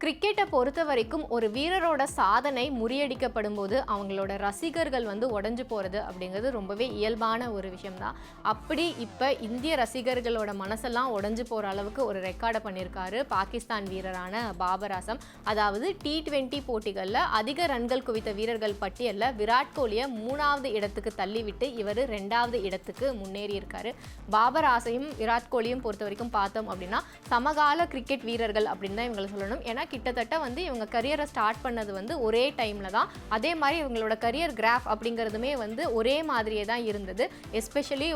கிரிக்கெட்டை பொறுத்த வரைக்கும் ஒரு வீரரோட சாதனை முறியடிக்கப்படும் போது அவங்களோட ரசிகர்கள் உடைஞ்சு போகிறது அப்படிங்கிறது ரொம்பவே இயல்பான ஒரு விஷயம்தான். அப்படி இப்போ இந்திய ரசிகர்களோட மனசெல்லாம் உடைஞ்சு போகிற அளவுக்கு ஒரு ரெக்கார்டை பண்ணியிருக்காரு பாகிஸ்தான் வீரரான பாபர் ஆசம். அதாவது T20 போட்டிகளில் அதிக ரன்கள் குவித்த வீரர்கள் பட்டியலில் விராட் கோலியை 3வது இடத்துக்கு தள்ளிவிட்டு இவர் 2வது இடத்துக்கு முன்னேறியிருக்காரு. பாபர் ஆசையும் விராட் கோலியும் பொறுத்த வரைக்கும் பார்த்தோம் அப்படின்னா சமகால கிரிக்கெட் வீரர்கள் அப்படின்னு தான் இவங்களை சொல்லணும். ஏன்னா கிட்டத்தட்ட இவங்க கரியரை ஸ்டார்ட் பண்ணது ஒரே டைமில் தான். அதே மாதிரி இவங்களோட கரியர் கிராஃப் அப்படிங்கிறதுமே ஒரே மாதிரியே தான் இருந்தது. எஸ்பெஷலி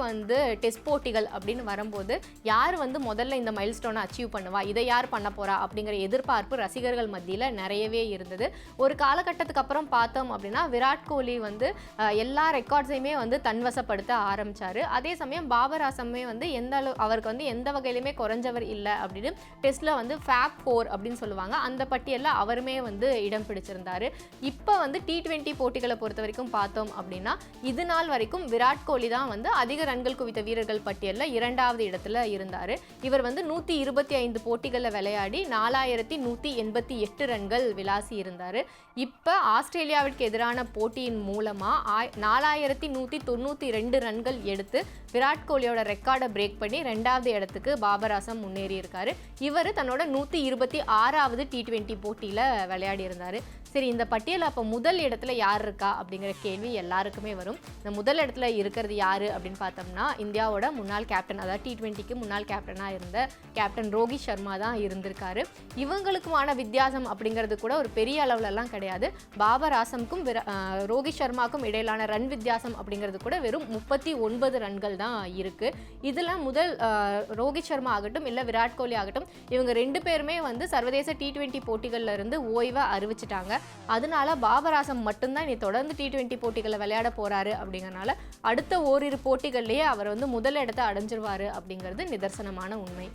டெஸ்ட் போட்டிகள் அப்படின்னு வரும்போது யார் முதல்ல இந்த மைல் ஸ்டோனை அச்சீவ் பண்ணுவா, இதை யார் பண்ண போறா அப்படிங்கிற எதிர்பார்ப்பு ரசிகர்கள் மத்தியில் நிறையவே இருந்தது. ஒரு காலகட்டத்துக்கு அப்புறம் பார்த்தோம் அப்படின்னா விராட் கோலி எல்லா ரெக்கார்ட்ஸையுமே தன்வசப்படுத்த ஆரம்பிச்சாரு. அதே சமயம் பாபர் ஆசமே எந்த அளவு அவருக்கு எந்த வகையிலுமே குறைஞ்சவர் இல்லை அப்படின்னு டெஸ்ட்ல ஃபேப் 4 அப்படின்னு சொல்லுவாங்க. அந்த பட்டியலில் அவருமே இடம் பிடிச்சிருந்தாரு. இப்போ T20 போட்டிகளை பொறுத்த வரைக்கும் பார்த்தோம் அப்படின்னா இது நாள் வரைக்கும் விராட் கோலி தான் அதிக ரன்கள் குவித்த வீரர்கள் பட்டியலில் 2வது இடத்துல இருந்தார். இவர் 125 போட்டிகளில் விளையாடி 4188 ரன்கள் விளாசி இருந்தார். இப்போ ஆஸ்திரேலியாவிற்கு எதிரான போட்டியின் மூலமாக 4192 ரன்கள் எடுத்து விராட் கோலியோட ரெக்கார்டை பிரேக் பண்ணி 2வது இடத்துக்கு பாபர் ஆசம் முன்னேறி இருக்காரு. இவர் தன்னோட 126வது T20 போட்டியில் விளையாடி இருந்தார். சரி, இந்த பட்டியல் அப்போ முதல் இடத்துல யார் இருக்கா அப்படிங்கிற கேள்வி எல்லாருக்குமே வரும். இந்த முதல் இடத்துல இருக்கிறது யார் அப்படின்னு பார்த்தோம்னா இந்தியாவோட முன்னாள் கேப்டன், அதாவது T20க்கு முன்னாள் கேப்டனாக இருந்த கேப்டன் ரோஹித் சர்மா தான் இருந்திருக்காரு. இவங்களுக்குமான வித்தியாசம் அப்படிங்கிறது கூட ஒரு பெரிய அளவுலலாம் கிடையாது. பாபர் ஆசமுக்கும் ரோஹித் சர்மாவுக்கும் இடையிலான ரன் வித்தியாசம் அப்படிங்கிறது கூட வெறும் 39 ரன்கள் தான் இருக்குது. இதில் முதல் ரோஹித் சர்மா ஆகட்டும் இல்லை விராட் கோலி ஆகட்டும் இவங்க 2 பேருமே சர்வதேச T20 போட்டிகளில் இருந்து ஓய்வை அறிவிச்சிட்டாங்க. அதனால பாபர் ஆசம் மட்டும்தான் இனி தொடர்ந்து T20 போட்டிகளை விளையாட போறாரு. அப்படிங்கறனால அடுத்த ஓரிரு போட்டிகள்லயே அவர் முதல் இடத்தை அடைஞ்சிருவாரு அப்படிங்கிறது நிதர்சனமான உண்மை.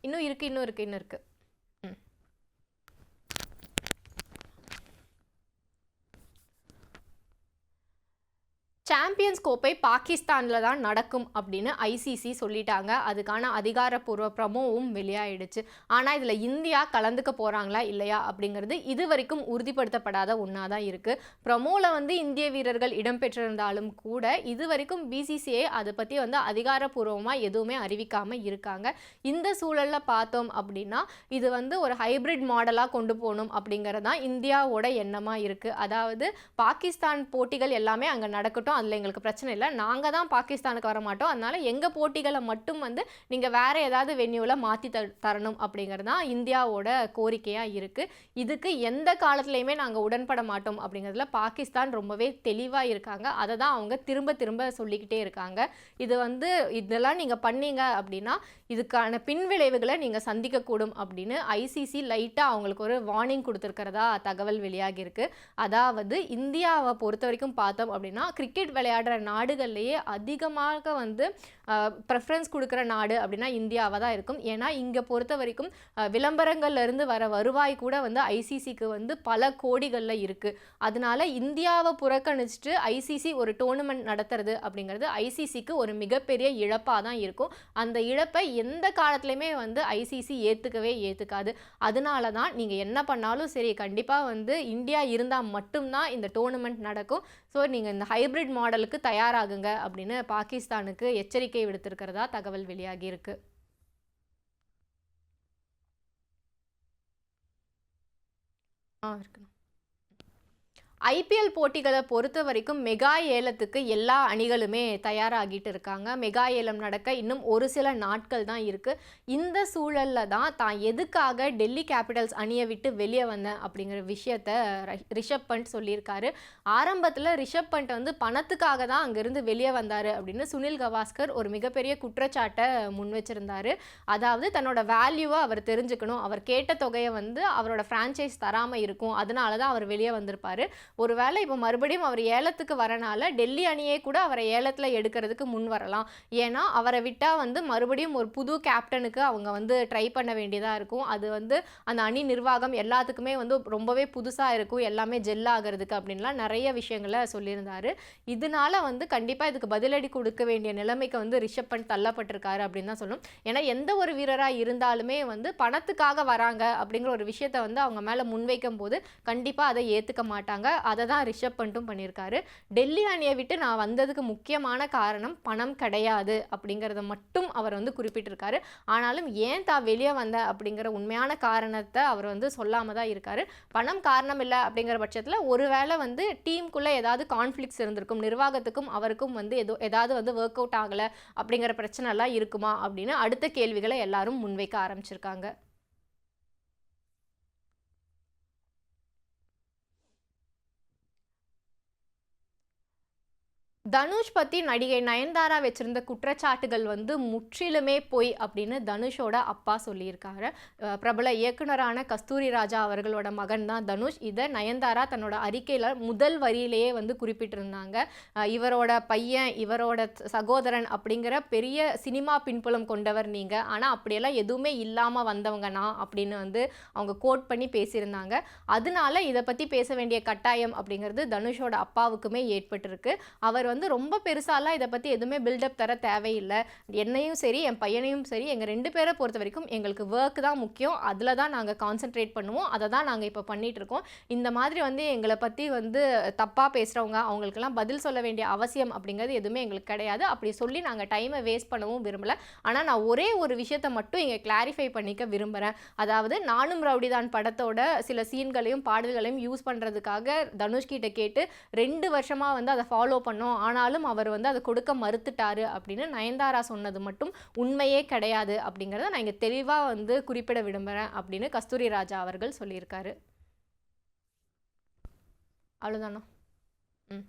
இன்னும் இருக்கு. சாம்பியன்ஸ் கோப்பை பாகிஸ்தானில் தான் நடக்கும் அப்படின்னு ஐசிசி சொல்லிட்டாங்க. அதுக்கான அதிகாரப்பூர்வ ப்ரமோவும் வெளியாயிடுச்சு. ஆனால் இதில் இந்தியா கலந்துக்க போகிறாங்களா இல்லையா அப்படிங்கிறது இது வரைக்கும் உறுதிப்படுத்தப்படாத ஒன்றா தான் இருக்குது. ப்ரமோவில் இந்திய வீரர்கள் இடம்பெற்றிருந்தாலும் கூட இது வரைக்கும் பிசிசிஐ அதை பற்றி அதிகாரப்பூர்வமாக எதுவுமே அறிவிக்காமல் இருக்காங்க. இந்த சூழலில் பார்த்தோம் அப்படின்னா இது ஒரு ஹைப்ரிட் மாடலாக கொண்டு போகணும் அப்படிங்கிறது தான் இந்தியாவோட எண்ணமாக இருக்குது. அதாவது பாகிஸ்தான் போட்டிகள் எல்லாமே அங்கே நடக்கட்டும், அதில் எங்களுக்கு பிரச்சனை இல்லை, நாங்கள் தான் பாகிஸ்தானுக்கு வர மாட்டோம், அதனால எங்கள் போட்டிகளை மட்டும் நீங்கள் வேறு ஏதாவது வென்யூவில் மாற்றி தரணும் அப்படிங்கிறது தான் இந்தியாவோட கோரிக்கையாக இருக்குது. இதுக்கு எந்த காலத்துலையுமே நாங்கள் உடன்பட மாட்டோம் அப்படிங்கிறதுல பாகிஸ்தான் ரொம்பவே தெளிவாக இருக்காங்க. அதை தான் அவங்க திரும்ப திரும்ப சொல்லிக்கிட்டே இருக்காங்க. இது இதெல்லாம் நீங்கள் பண்ணீங்க அப்படின்னா இதுக்கான பின்விளைவுகளை நீங்கள் சந்திக்கக்கூடும் அப்படின்னு ஐசிசி லைட்டாக அவங்களுக்கு ஒரு வார்னிங் கொடுத்துருக்கிறதா தகவல் வெளியாகியிருக்கு. அதாவது இந்தியாவை பொறுத்த வரைக்கும் பார்த்தோம் அப்படின்னா கிரிக்கெட் விளையாடுற நாடுகள்லேயே அதிகமாக ப்ரெஃபரன்ஸ் கொடுக்குற நாடு அப்படின்னா இந்தியாவை தான் இருக்கும். ஏன்னா இங்கே பொறுத்த வரைக்கும் விளம்பரங்கள்லேருந்து வர வருவாய் கூட ஐசிசிக்கு பல கோடிகளில் இருக்குது. அதனால இந்தியாவை புறக்கணிச்சிட்டு ஐசிசி ஒரு டோர்னமெண்ட் நடத்துறது அப்படிங்கிறது ஐசிசிக்கு ஒரு மிகப்பெரிய இழப்பாக தான் இருக்கும். அந்த இழப்பை எந்த காலத்துலையுமே ஐசிசி ஏற்றுக்காது. அதனால தான் நீங்கள் என்ன பண்ணாலும் சரி, கண்டிப்பாக இந்தியா இருந்தால் மட்டும்தான் இந்த டோர்னமெண்ட் நடக்கும். ஸோ நீங்கள் இந்த ஹைப்ரிட் மாடலுக்கு தயாராகுங்க அப்படின்னு பாகிஸ்தானுக்கு எச்சரிக்கை விடுத்திருக்கிறதா தகவல் வெளியாகி இருக்கு. இருக்கணும். ஐபிஎல் போட்டிகளை பொறுத்த வரைக்கும் மெகா ஏலத்துக்கு எல்லா அணிகளுமே தயாராகிட்டு இருக்காங்க. மெகா ஏலம் நடக்க இன்னும் ஒரு சில நாட்கள் தான் இருக்கு. இந்த சூழல்ல தான் எதுக்காக டெல்லி கேபிட்டல்ஸ் அணியை விட்டு வெளியே வந்தேன் அப்படிங்கிற விஷயத்த ரிஷப் பண்ட் சொல்லியிருக்காரு. ஆரம்பத்தில் ரிஷப் பண்ட் வந்து பணத்துக்காக தான் அங்கிருந்து வெளியே வந்தாரு அப்படின்னு சுனில் கவாஸ்கர் ஒரு மிகப்பெரிய குற்றச்சாட்டை முன் வச்சிருந்தாரு. அதாவது தன்னோட வேல்யூவை அவர் தெரிஞ்சுக்கணும், அவர் கேட்ட தொகையை வந்து அவரோட ஃப்ரான்ச்சைஸ் தராமல் இருக்கும், அதனால தான் அவர் வெளியே வந்திருப்பாரு. ஒருவேளை இப்போ மறுபடியும் அவர் ஏலத்துக்கு வரனால டெல்லி அணியே கூட அவரை ஏலத்தில் எடுக்கிறதுக்கு முன் வரலாம். ஏன்னா அவரை விட்டால் வந்து மறுபடியும் ஒரு புது கேப்டனுக்கு அவங்க வந்து ட்ரை பண்ண வேண்டியதாக இருக்கும். அது வந்து அந்த அணி நிர்வாகம் எல்லாத்துக்குமே வந்து ரொம்பவே புதுசாக இருக்கும், எல்லாமே ஜெல் ஆகிறதுக்கு அப்படின்லாம் நிறைய விஷயங்களை சொல்லியிருந்தாரு. இதனால வந்து கண்டிப்பாக இதுக்கு பதிலடி கொடுக்க வேண்டிய நிலைமைக்கு வந்து ரிஷப் பண்ட் தள்ளப்பட்டிருக்காரு அப்படின்னு தான் சொல்லணும். ஏன்னா எந்த ஒரு வீரராக இருந்தாலுமே வந்து பணத்துக்காக வராங்க அப்படிங்கிற ஒரு விஷயத்தை வந்து அவங்க மேலே முன்வைக்கும் போது கண்டிப்பாக அதை ஏற்றுக்க மாட்டாங்க. அதை தான் ரிஷப் பண்ட்டும் பண்ணியிருக்காரு. டெல்லி அணியை விட்டு நான் வந்ததுக்கு முக்கியமான காரணம் பணம் கிடையாது அப்படிங்கிறத மட்டும் அவர் வந்து குறிப்பிட்டிருக்காரு. ஆனாலும் ஏன் தான் வெளியே வந்த அப்படிங்கிற உண்மையான காரணத்தை அவர் வந்து சொல்லாமல் தான் இருக்காரு. பணம் காரணம் இல்லை அப்படிங்கிற பட்சத்தில் ஒருவேளை வந்து டீமுக்குள்ளே ஏதாவது கான்ஃப்ளிக்ஸ் இருந்திருக்கும், நிர்வாகத்துக்கும் அவருக்கும் வந்து ஏதாவது வந்து ஒர்க் அவுட் ஆகலை அப்படிங்கிற பிரச்சனைலாம் இருக்குமா அப்படின்னு அடுத்த கேள்விகளை எல்லாரும் முன்வைக்க ஆரம்பிச்சிருக்காங்க. தனுஷ் பற்றி நடிகை நயன்தாரா வச்சிருந்த குற்றச்சாட்டுகள் வந்து முற்றிலுமே பொய் அப்படின்னு தனுஷோட அப்பா சொல்லியிருக்காரு. பிரபல இயக்குனரான கஸ்தூரி ராஜா அவர்களோட மகன் தான் தனுஷ். இதை நயன்தாரா தன்னோட அறிக்கையில் முதல் வரியிலேயே வந்து குறிப்பிட்டிருந்தாங்க. இவரோட பையன், இவரோட சகோதரன் அப்படிங்கிற பெரிய சினிமா பின்புலம் கொண்டவர் நீங்கள், ஆனால் அப்படியெல்லாம் எதுவுமே இல்லாமல் வந்தவங்க நான் அப்படின்னு வந்து அவங்க கோட் பண்ணி பேசியிருந்தாங்க. அதனால இதை பற்றி பேச வேண்டிய கட்டாயம் அப்படிங்கிறது தனுஷோட அப்பாவுக்குமே ஏற்பட்டிருக்கு. அவர் வந்து ரொம்ப பெருசாலாம் இதை பற்றி எதுவுமே பில்டப் தர தேவையில்லை, என்னையும் சரி என் பையனையும் சரி எங்கள் 2 பேரை பொறுத்த வரைக்கும் எங்களுக்கு ஒர்க் தான் முக்கியம், அதில் தான் நாங்கள் கான்சென்ட்ரேட் பண்ணுவோம், அதை தான் நாங்கள் இப்போ பண்ணிகிட்ருக்கோம். இந்த மாதிரி வந்து எங்களை பற்றி வந்து தப்பாக பேசுகிறவங்க அவங்களுக்கெல்லாம் பதில் சொல்ல வேண்டிய அவசியம் அப்படிங்கிறது எதுவுமே எங்களுக்கு கிடையாது. அப்படி சொல்லி நாங்கள் டைமை வேஸ்ட் பண்ணவும் விரும்பலை. ஆனால் நான் ஒரே ஒரு விஷயத்தை மட்டும் இங்கே கிளாரிஃபை பண்ணிக்க விரும்புகிறேன். அதாவது நானும் ரவுடிதான் படத்தோட சில சீன்களையும் பாடல்களையும் யூஸ் பண்ணுறதுக்காக தனுஷ்கிட்ட கேட்டு 2 வருஷமாக வந்து அதை ஃபாலோ பண்ணோம், ஆனாலும் அவர் வந்து அதை கொடுக்க மறுத்துட்டாரு அப்படின்னு நயன்தாரா சொன்னது மட்டும் உண்மையே கிடையாது அப்படிங்கிறத நான் இங்கே தெளிவாக வந்து குறிப்பிட விரும்புகிறேன் அப்படின்னு கஸ்தூரி ராஜா அவர்கள் சொல்லியிருக்காரு. அவ்வளோதானா? ம்.